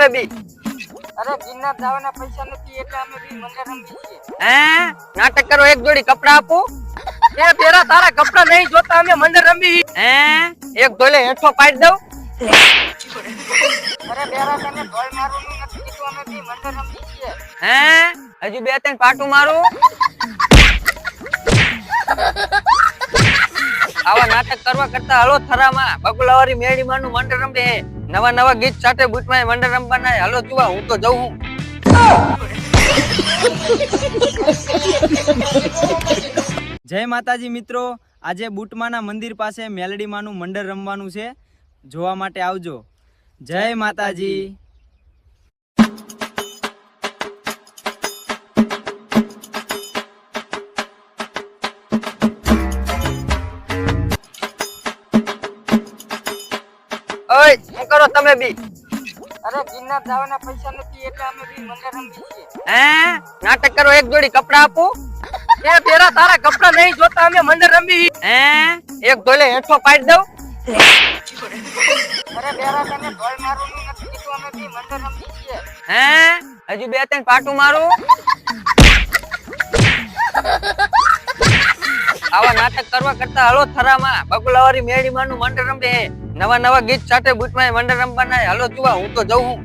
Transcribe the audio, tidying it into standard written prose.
તમે બી? અરે ગિરનાર જવાના પૈસા નથી એટલે અમે બી મંડળ રમીએ છીએ. હે નાટક કરો, એક જોડી કપડા આપું. એ પેલા તારા કપડા નહીં જોતા અમે મંડળ રમી. હે એક ધોલે હેઠો પાડી દઉં. અરે બેરા તને ઢોલ મારવાનું નથી કીધું, અમે બી મંડળ રમીએ છીએ. હે હજુ બે ત્રણ પાટું મારું. આવા નાટક કરવા કરતા હલો થરામાં બગુલાવારી મેળીમાં નું મંડળ રમે. નવા નવા ગીત સાથે બુટમાં મંડળ રમવાના. હલો જુવા, હું તો જઉં હું. જય માતાજી મિત્રો, આજે બુટમાના મંદિર પાસે મેલડીમાંનું મંડળ રમવાનું છે, જોવા માટે આવજો. જય માતાજી. ઓય શું કરો તમે બી? અરે ગિરનાર જવાના પૈસા નથી એટલે અમે બી મંડળ રમીએ છીએ. હે નાટક કરો, એક જોડી કપડા આપું. એ પેલા તારા કપડા નહીં જોતા અમે મંડળ રમી. હે એક ધોલે હેઠો પાડી દઉં. અરે બેરા તને ઢોલ મારવાનું નથી કીધું, અમે બી મંડળ રમીએ છીએ. હે હજુ બે ત્રણ પાટું મારું. આવા નાટક કરવા કરતા હલો થરામાં બગુલાવારી મેળીમાં નું મંડળ રમે. નવા નવા ગીત સાથે બુટમાં મંડળ રમવાના. હલો જુવા, હું તો જઉં હું.